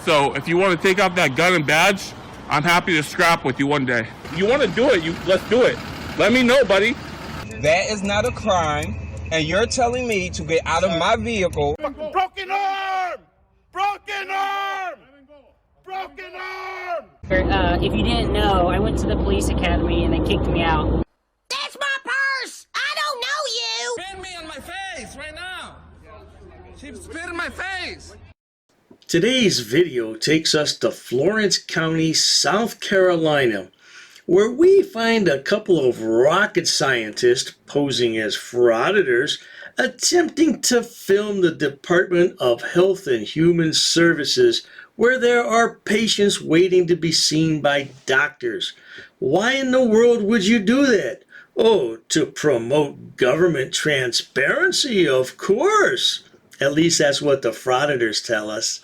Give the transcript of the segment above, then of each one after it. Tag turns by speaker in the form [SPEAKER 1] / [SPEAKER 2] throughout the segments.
[SPEAKER 1] So if you want to take out that gun and badge, I'm happy to scrap with you one day. You want to do it, let's do it. Let me know, buddy.
[SPEAKER 2] That is not a crime, and you're telling me to get out of my vehicle.
[SPEAKER 1] Broken arm! Broken arm! Broken arm!
[SPEAKER 3] If you didn't know, I went to the police academy and they kicked me out.
[SPEAKER 4] That's my purse! I don't know you!
[SPEAKER 5] Spit me on my face right now! She spit in my face!
[SPEAKER 6] Today's video takes us to Florence County, South Carolina, where we find a couple of rocket scientists posing as frauditors attempting to film the Department of Health and Human Services where there are patients waiting to be seen by doctors. Why in the world would you do that? Oh, to promote government transparency, of course. At least that's what the frauditors tell us.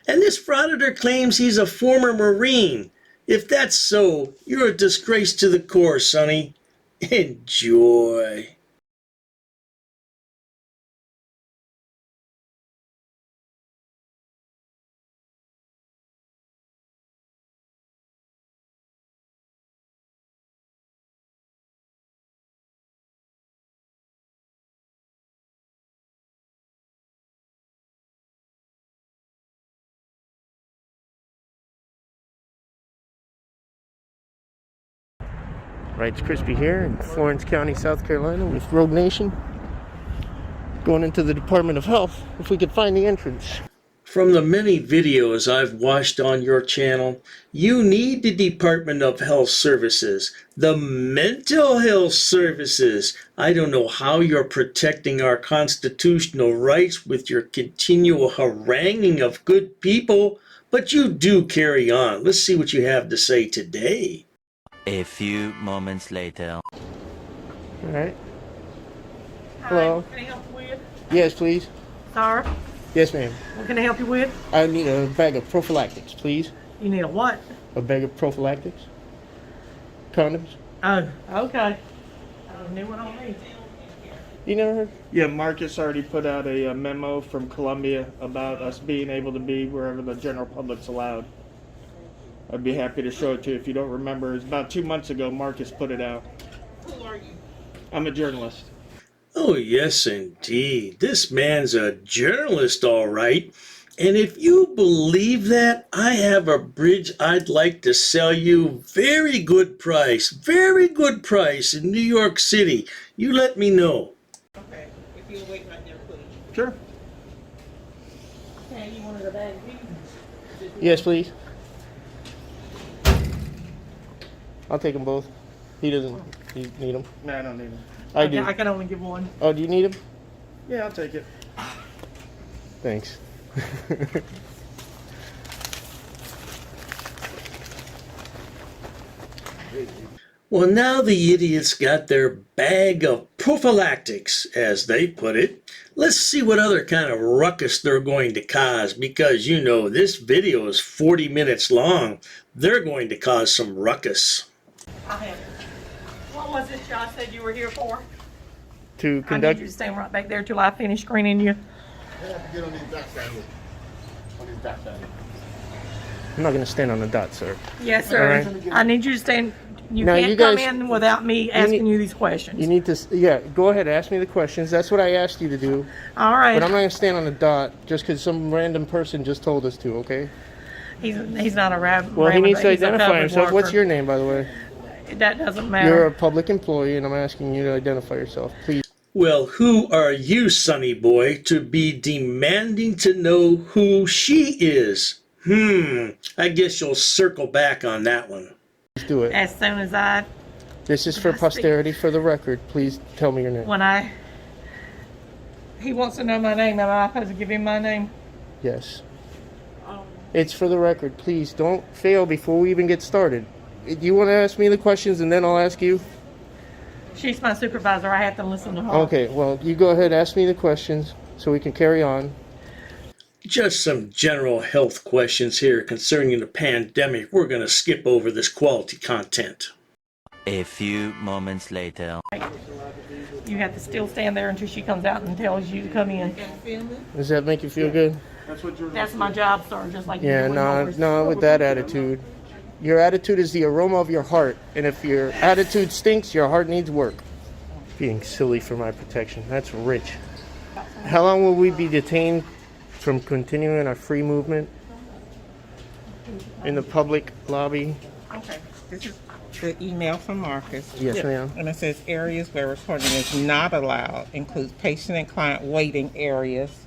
[SPEAKER 6] And this frauditor claims he's a former Marine. If that's so, you're a disgrace to the Corps, Sonny. Enjoy.
[SPEAKER 7] Right, it's Crispy here in Florence County, South Carolina with Rogue Nation. Going into the Department of Health, if we could find the entrance.
[SPEAKER 6] From the many videos I've watched on your channel, you need the Department of Health Services, the mental health services. I don't know how you're protecting our constitutional rights with your continual haranguing of good people, but you do carry on. Let's see what you have to say today.
[SPEAKER 8] A few moments later.
[SPEAKER 7] Alright. Hello.
[SPEAKER 9] Can I help you with?
[SPEAKER 7] Yes, please.
[SPEAKER 9] Sir?
[SPEAKER 7] Yes, ma'am.
[SPEAKER 9] What can I help you with?
[SPEAKER 7] I need a bag of prophylactics, please.
[SPEAKER 9] You need a what?
[SPEAKER 7] A bag of prophylactics. Condoms.
[SPEAKER 9] Oh, okay. New one on me.
[SPEAKER 7] You never heard? Yeah, Marcus already put out a memo from Columbia about us being able to be wherever the general public's allowed. I'd be happy to show it to you if you don't remember. It's about 2 months ago Marcus put it out.
[SPEAKER 9] Who are you?
[SPEAKER 7] I'm a journalist.
[SPEAKER 6] Oh, yes, indeed. This man's a journalist, all right. And if you believe that, I have a bridge I'd like to sell you. Very good price in New York City. You let me know.
[SPEAKER 9] Okay. If you'll wait right there, please.
[SPEAKER 7] Sure.
[SPEAKER 9] Okay, you wanted a bag of these?
[SPEAKER 7] Yes, please. I'll take them both. He doesn't need them. No, I don't need them. I do.
[SPEAKER 9] I can only give one.
[SPEAKER 7] Oh, do you need them? Yeah, I'll take it. Thanks.
[SPEAKER 6] Well, now the idiots got their bag of prophylactics, as they put it. Let's see what other kind of ruckus they're going to cause, because, you know, this video is 40 minutes long. They're going to cause some ruckus.
[SPEAKER 9] I have it. What was it y'all said you were here for?
[SPEAKER 7] To
[SPEAKER 9] I need you to stand right back there till I finish screening you.
[SPEAKER 7] Get on these I'm not going to stand on the dot, sir.
[SPEAKER 9] Yes, sir.
[SPEAKER 7] Right.
[SPEAKER 9] I need you to stand. You
[SPEAKER 7] now,
[SPEAKER 9] can't
[SPEAKER 7] you guys,
[SPEAKER 9] come in without me asking you these questions.
[SPEAKER 7] You need to, yeah, go ahead, ask me the questions. That's what I asked you to do.
[SPEAKER 9] All right.
[SPEAKER 7] But I'm not going to stand on the dot just because some random person just told us to, okay?
[SPEAKER 9] He's not a rabbit.
[SPEAKER 7] Well, he needs to identify himself.
[SPEAKER 9] Worker.
[SPEAKER 7] What's your name, by the way?
[SPEAKER 9] That doesn't matter.
[SPEAKER 7] You're a public employee, and I'm asking you to identify yourself, please.
[SPEAKER 6] Well, who are you, sonny boy, to be demanding to know who she is? I guess you'll circle back on that one.
[SPEAKER 7] Let's do it.
[SPEAKER 9] As soon as I...
[SPEAKER 7] This is for posterity, for the record. Please tell me your name.
[SPEAKER 9] When he wants to know my name, am I supposed to give him my name?
[SPEAKER 7] Yes. It's for the record. Please don't fail before we even get started. Do you want to ask me the questions and then I'll ask you?
[SPEAKER 9] She's my supervisor. I have to listen to her.
[SPEAKER 7] Okay, well, you go ahead, ask me the questions so we can carry on.
[SPEAKER 6] Just some general health questions here concerning the pandemic. We're going to skip over this quality content.
[SPEAKER 8] A few moments later.
[SPEAKER 9] You have to still stand there until she comes out and tells you to come in.
[SPEAKER 7] Does that make you feel good? That's what you're.
[SPEAKER 9] That's my job, sir. Just like
[SPEAKER 7] Yeah,
[SPEAKER 9] you do
[SPEAKER 7] no, with that attitude. Your attitude is the aroma of your heart, and if your attitude stinks, your heart needs work. Being silly for my protection. That's rich. How long will we be detained from continuing our free movement in the public lobby?
[SPEAKER 10] Okay, this is the email from Marcus.
[SPEAKER 7] Yes, ma'am.
[SPEAKER 10] And it says areas where recording is not allowed includes patient and client waiting areas.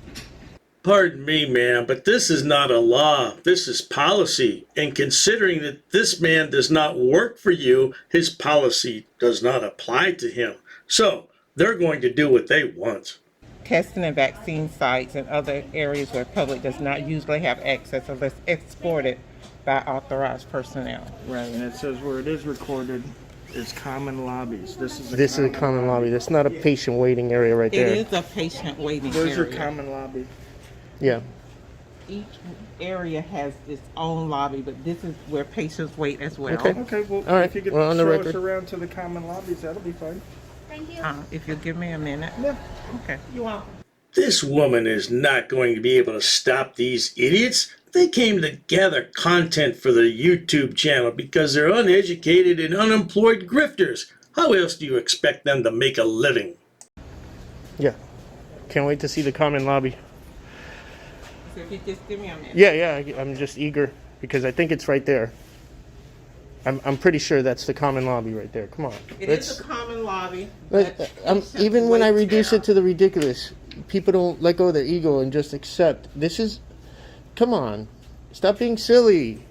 [SPEAKER 6] Pardon me, ma'am, but this is not a law. This is policy. And considering that this man does not work for you, his policy does not apply to him. So they're going to do what they want.
[SPEAKER 10] Testing and vaccine sites and other areas where public does not usually have access unless escorted by authorized personnel.
[SPEAKER 7] Right, and it says where it is recorded is common lobbies. This is a common lobby. That's not a patient waiting area right there.
[SPEAKER 10] It is a patient waiting area.
[SPEAKER 7] There's your common lobby. Yeah.
[SPEAKER 10] Each area has its own lobby, but this is where patients wait as well.
[SPEAKER 7] Okay, well,
[SPEAKER 6] all right.
[SPEAKER 7] if you could
[SPEAKER 6] Well, on the
[SPEAKER 7] show
[SPEAKER 6] record.
[SPEAKER 7] us around to the common lobbies, that'll be fine.
[SPEAKER 4] Thank you.
[SPEAKER 10] If you'll give me a minute.
[SPEAKER 7] Yeah.
[SPEAKER 10] Okay.
[SPEAKER 9] You're welcome.
[SPEAKER 6] This woman is not going to be able to stop these idiots. They came to gather content for their YouTube channel because they're uneducated and unemployed grifters. How else do you expect them to make a living?
[SPEAKER 7] Yeah. Can't wait to see the common lobby.
[SPEAKER 10] So if you just give me a minute.
[SPEAKER 7] Yeah, I'm just eager because I think it's right there. I'm pretty sure that's the common lobby right there. Come on.
[SPEAKER 10] It is a common lobby.
[SPEAKER 7] Even when I reduce it to the ridiculous, people don't let go of their ego and just accept. This is, come on, stop being silly.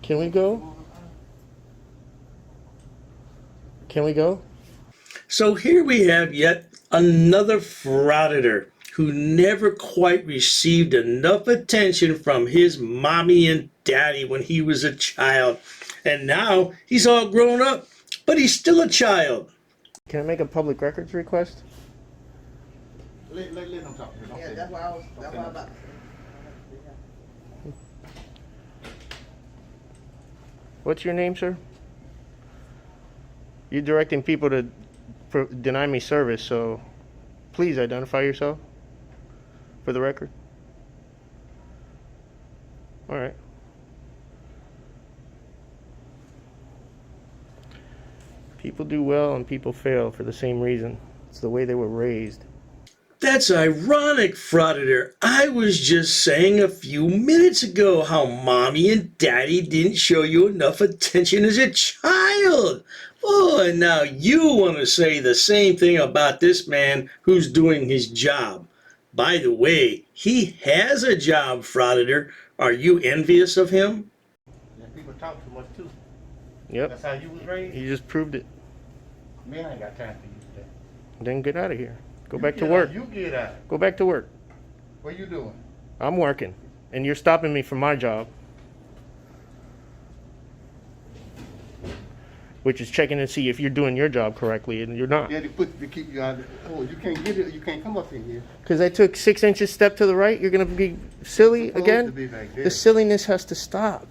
[SPEAKER 7] Can we go? Can we go?
[SPEAKER 6] So here we have yet another frauditor who never quite received enough attention from his mommy and daddy when he was a child. And now he's all grown up, but he's still a child.
[SPEAKER 7] Can I make a public records request?
[SPEAKER 5] Let them talk.
[SPEAKER 10] Yeah, that's what I was about to say.
[SPEAKER 7] What's your name, sir? You're directing people to deny me service, so please identify yourself for the record. All right. People do well and people fail for the same reason. It's the way they were raised.
[SPEAKER 6] That's ironic, frauditor. I was just saying a few minutes ago how mommy and daddy didn't show you enough attention as a child. Oh, and now you want to say the same thing about this man who's doing his job. By the way, he has a job, frauditor. Are you envious of him?
[SPEAKER 5] Yeah, people talk too much too.
[SPEAKER 7] Yep.
[SPEAKER 5] That's how you was raised.
[SPEAKER 7] You just proved it.
[SPEAKER 5] Man, I ain't got time for you today.
[SPEAKER 7] Then get out of here. Go
[SPEAKER 5] You
[SPEAKER 7] back to
[SPEAKER 5] get
[SPEAKER 7] work.
[SPEAKER 5] out, You get out.
[SPEAKER 7] Go back to work.
[SPEAKER 5] What you doing?
[SPEAKER 7] I'm working. And you're stopping me from my job. Which is checking to see if you're doing your job correctly, and you're not.
[SPEAKER 5] Yeah, they keep you out. Oh, you can't get it. You can't come up in here.
[SPEAKER 7] Because I took 6 inches step to the right, you're going to be silly
[SPEAKER 5] It's supposed
[SPEAKER 7] again?
[SPEAKER 5] to be like
[SPEAKER 7] The
[SPEAKER 5] this.
[SPEAKER 7] silliness has to stop.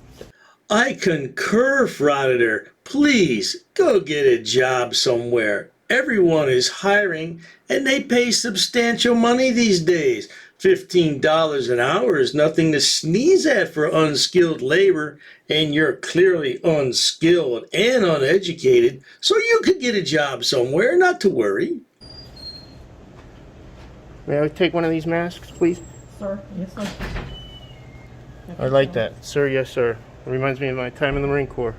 [SPEAKER 6] I concur, frauditor. Please, go get a job somewhere. Everyone is hiring, and they pay substantial money these days. $15 an hour is nothing to sneeze at for unskilled labor, and you're clearly unskilled and uneducated, so you could get a job somewhere, not to worry.
[SPEAKER 7] May I take one of these masks, please?
[SPEAKER 9] Sir, yes, sir.
[SPEAKER 7] I like that. Sir, yes, sir. It reminds me of my time in the Marine Corps.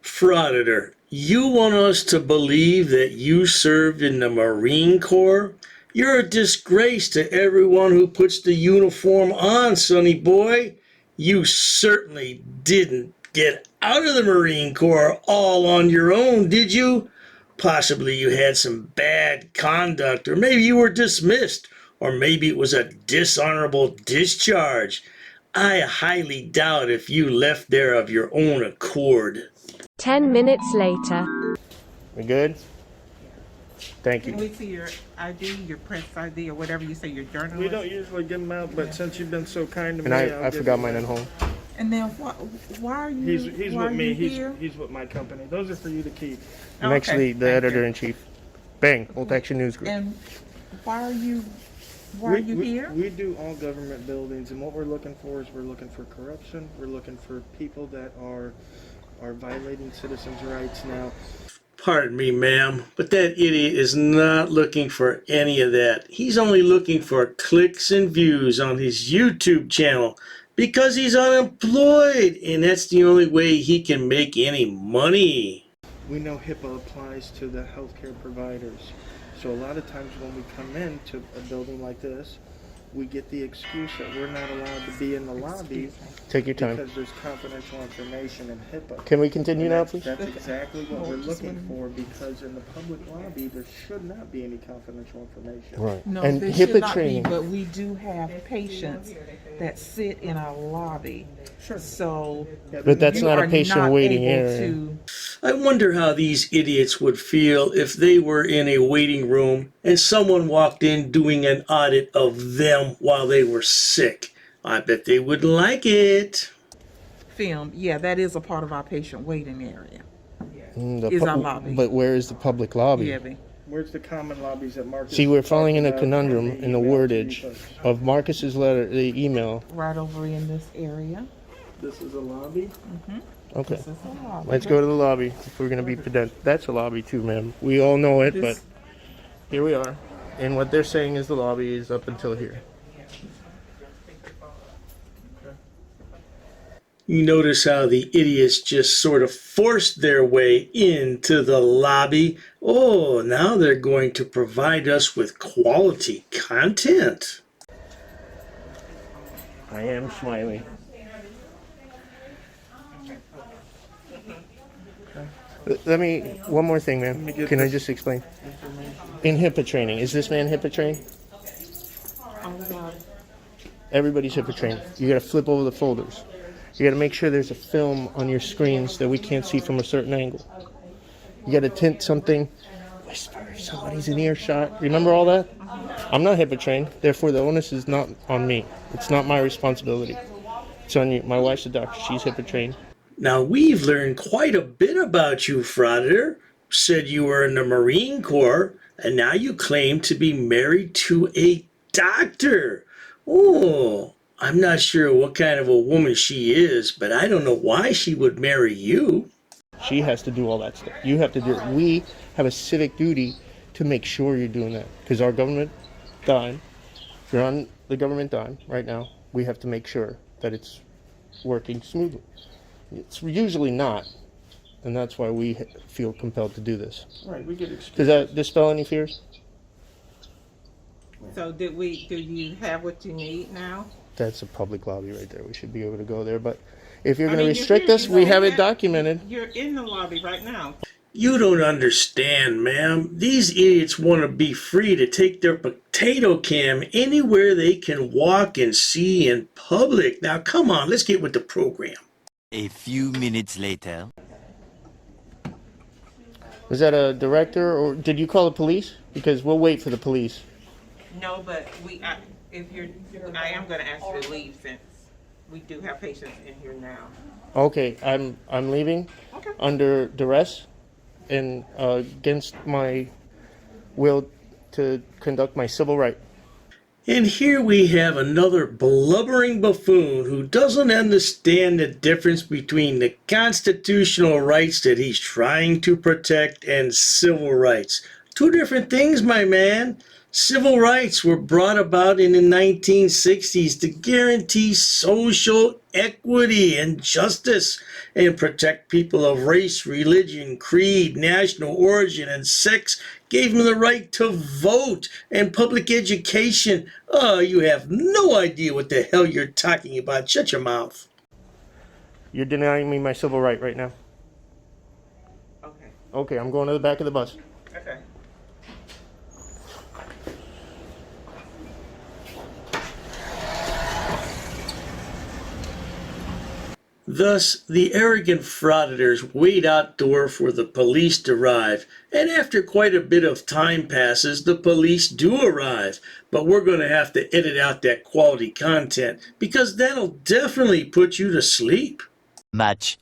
[SPEAKER 6] Frauditor, you want us to believe that you served in the Marine Corps? You're a disgrace to everyone who puts the uniform on, sonny boy. You certainly didn't get out of the Marine Corps all on your own, did you? Possibly you had some bad conduct, or maybe you were dismissed, or maybe it was a dishonorable discharge. I highly doubt if you left there of your own accord.
[SPEAKER 11] 10 minutes later.
[SPEAKER 7] We good? Thank you.
[SPEAKER 10] Can we see your ID, your press ID, or whatever you say, your journalist?
[SPEAKER 7] We don't usually give them out, but since you've been so kind to And me, I forgot mine at home.
[SPEAKER 10] And then why are you?
[SPEAKER 7] He's
[SPEAKER 10] why
[SPEAKER 7] with
[SPEAKER 10] are
[SPEAKER 7] me.
[SPEAKER 10] you here?
[SPEAKER 7] He's with my company. Those are for you to keep.
[SPEAKER 10] Oh,
[SPEAKER 7] I'm actually
[SPEAKER 10] okay.
[SPEAKER 7] the
[SPEAKER 10] Thank
[SPEAKER 7] editor
[SPEAKER 10] you.
[SPEAKER 7] in chief. Bang, Bolt Action News Group.
[SPEAKER 10] And why are you here?
[SPEAKER 7] We do all government buildings, and what we're looking for is we're looking for corruption. We're looking for people that are violating citizens' rights now.
[SPEAKER 6] Pardon me, ma'am, but that idiot is not looking for any of that. He's only looking for clicks and views on his YouTube channel because he's unemployed, and that's the only way he can make any money.
[SPEAKER 7] We know HIPAA applies to the healthcare providers. So a lot of times when we come into a building like this, we get the excuse that we're not allowed to be in the lobby. Take your time. Because there's confidential information in HIPAA. Can we continue now, please? That's exactly what we're looking for, because in the public lobby, there should not be any confidential information.
[SPEAKER 6] Right.
[SPEAKER 10] No,
[SPEAKER 7] And
[SPEAKER 10] there
[SPEAKER 7] HIPAA
[SPEAKER 10] should not
[SPEAKER 7] training.
[SPEAKER 10] be, but we do have patients that sit in our lobby.
[SPEAKER 7] Sure.
[SPEAKER 10] So,
[SPEAKER 7] But that's
[SPEAKER 10] you
[SPEAKER 7] not a
[SPEAKER 10] are
[SPEAKER 7] patient
[SPEAKER 10] not
[SPEAKER 7] waiting
[SPEAKER 10] able
[SPEAKER 7] area.
[SPEAKER 10] to-
[SPEAKER 6] I wonder how these idiots would feel if they were in a waiting room and someone walked in doing an audit of them while they were sick. I bet they would like it.
[SPEAKER 10] film. Yeah, that is a part of our patient waiting area.
[SPEAKER 7] The
[SPEAKER 10] Is our lobby.
[SPEAKER 7] But where is the public lobby?
[SPEAKER 10] Yeah,
[SPEAKER 7] Where's the common lobbies that Marcus?
[SPEAKER 6] See, we're falling in a
[SPEAKER 7] talked about
[SPEAKER 6] conundrum in the
[SPEAKER 7] email
[SPEAKER 6] wordage
[SPEAKER 7] to you?
[SPEAKER 6] of Marcus's letter, the email.
[SPEAKER 10] right over in this area.
[SPEAKER 7] This is a lobby?
[SPEAKER 6] Okay.
[SPEAKER 10] This is a lobby.
[SPEAKER 6] Let's go to the lobby if we're going to be pedantic. That's a lobby too, ma'am. We all know it, but here we are. And what they're saying is the lobby is up until here. You notice how the idiots just sort of forced their way into the lobby. Oh, now they're going to provide us with quality content. I am smiling. Let me, one more thing, man. Can I just explain? In HIPAA training, is this man HIPAA trained? Everybody's HIPAA trained. You gotta flip over the folders. You gotta make sure there's a film on your screens that we can't see from a certain angle. You gotta tint something, whisper if somebody's in earshot. Remember all that? I'm not HIPAA trained, therefore the onus is not on me. It's not my responsibility. It's on you. My wife's a doctor, she's HIPAA trained. Now we've learned quite a bit about you, Frauditor. Said you were in the Marine Corps, and now you claim to be married to a doctor. Oh, I'm not sure what kind of a woman she is, but I don't know why she would marry you. She has to do all that stuff. You have to do it. We have a civic duty to make sure you're doing that. Because our government dime, if you're on the government dime right now, we have to make sure that it's working smoothly. It's usually not, and that's why we feel compelled to do this.
[SPEAKER 7] Right, we get excused.
[SPEAKER 6] Does that dispel any fears?
[SPEAKER 10] So do you have what you need now?
[SPEAKER 6] That's a public lobby right there. We should be able to go there, but if you're
[SPEAKER 10] I
[SPEAKER 6] going to
[SPEAKER 10] mean, you're
[SPEAKER 6] restrict
[SPEAKER 10] here,
[SPEAKER 6] us,
[SPEAKER 10] you
[SPEAKER 6] we
[SPEAKER 10] know
[SPEAKER 6] have it
[SPEAKER 10] that.
[SPEAKER 6] documented.
[SPEAKER 10] You're in the lobby right now.
[SPEAKER 6] You don't understand, ma'am. These idiots want to be free to take their potato cam anywhere they can walk and see in public. Now, come on, let's get with the program.
[SPEAKER 8] A few minutes later.
[SPEAKER 6] Was that a director, or did you call the police? Because we'll wait for the police.
[SPEAKER 10] No, but I am going to ask you to leave since we do have patients in here now.
[SPEAKER 6] Okay, I'm leaving under duress and against my will to conduct my civil right. And here we have another blubbering buffoon who doesn't understand the difference between the constitutional rights that he's trying to protect and civil rights. Two different things, my man. Civil rights were brought about in the 1960s to guarantee social equity and justice and protect people of race, religion, creed, national origin, and sex. Gave them the right to vote and public education. Oh, you have no idea what the hell you're talking about. Shut your mouth. You're denying me my civil right now.
[SPEAKER 10] Okay.
[SPEAKER 6] Okay, I'm going to the back of the bus.
[SPEAKER 10] Okay.
[SPEAKER 6] Thus, the arrogant frauditors wait outdoor for the police to arrive, and after quite a bit of time passes, the police do arrive. But we're going to have to edit out that quality content, because that'll definitely put you to sleep.
[SPEAKER 8] Much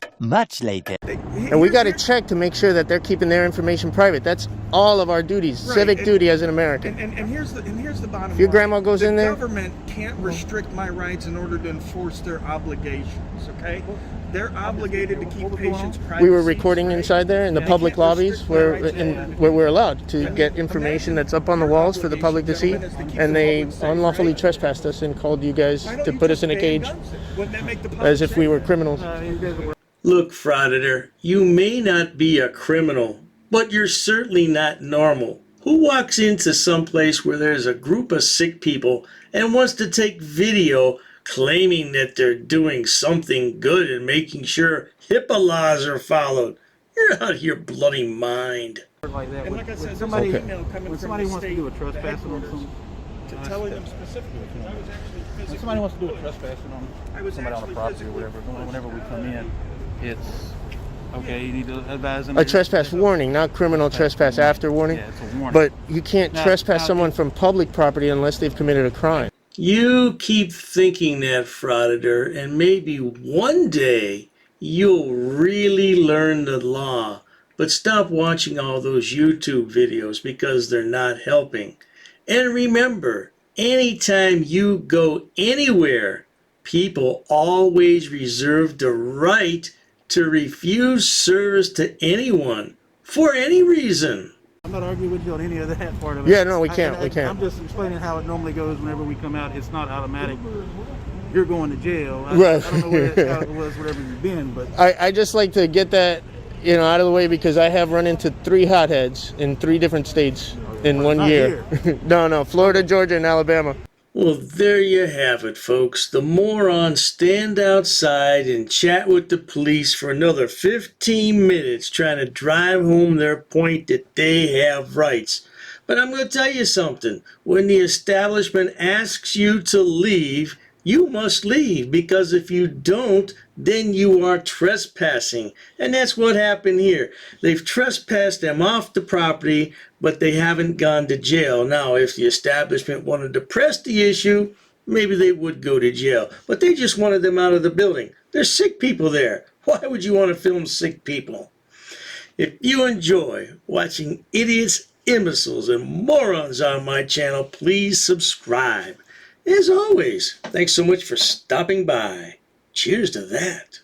[SPEAKER 8] later.
[SPEAKER 7] And we got to check to make sure that they're keeping their information private. That's all of our duties, civic duty as an American.
[SPEAKER 2] And here's the bottom line.
[SPEAKER 7] If your grandma goes in there,
[SPEAKER 2] the government can't restrict my rights in order to enforce their obligations. Okay, they're obligated to keep patients' privacy.
[SPEAKER 7] we were recording inside there in the public lobbies where we're allowed to get information that's up on the walls for the public to see, and they unlawfully trespassed us and called you guys to put us in a cage as if we were criminals.
[SPEAKER 6] Look, Frauditor, you may not be a criminal, but you're certainly not normal. Who walks into some place where there's a group of sick people and wants to take video claiming that they're doing something good and making sure HIPAA laws are followed? You're out of your bloody mind.
[SPEAKER 2] Like that. And like I said, somebody email coming
[SPEAKER 12] when somebody
[SPEAKER 2] from the
[SPEAKER 12] wants
[SPEAKER 2] state
[SPEAKER 12] to do a trespassing on some,
[SPEAKER 2] telling them specifically. I was actually physically.
[SPEAKER 12] If somebody wants to do a trespassing on somebody on the property or whatever, whenever we come in, it's okay. You need to advise them.
[SPEAKER 7] A trespass warning, not criminal trespass after warning.
[SPEAKER 12] Yeah, it's a warning.
[SPEAKER 7] But you can't trespass someone from public property unless they've committed a crime.
[SPEAKER 6] You keep thinking that, Frauditor, and maybe one day you'll really learn the law. But stop watching all those YouTube videos because they're not helping. And remember, anytime you go anywhere, people always reserve the right to refuse service to anyone for any reason.
[SPEAKER 12] I'm not arguing with you on any of that part of it.
[SPEAKER 7] Yeah, no, we can't.
[SPEAKER 12] I'm just explaining how it normally goes whenever we come out. It's not automatic. You're going to jail.
[SPEAKER 7] Right.
[SPEAKER 12] I don't know how it was wherever you've been, but
[SPEAKER 7] I just like to get that out of the way because I have run into 3 hotheads in 3 different states in 1 year. No, Florida, Georgia, and Alabama.
[SPEAKER 6] Well, there you have it, folks. The morons stand outside and chat with the police for another 15 minutes trying to drive home their point that they have rights. But I'm going to tell you something. When the establishment asks you to leave, you must leave, because if you don't, then you are trespassing. And that's what happened here. They've trespassed them off the property, but they haven't gone to jail. Now, if the establishment wanted to press the issue, maybe they would go to jail. But they just wanted them out of the building. There's sick people there. Why would you want to film sick people? If you enjoy watching idiots, imbeciles, and morons on my channel, please subscribe. As always, thanks so much for stopping by. Cheers to that.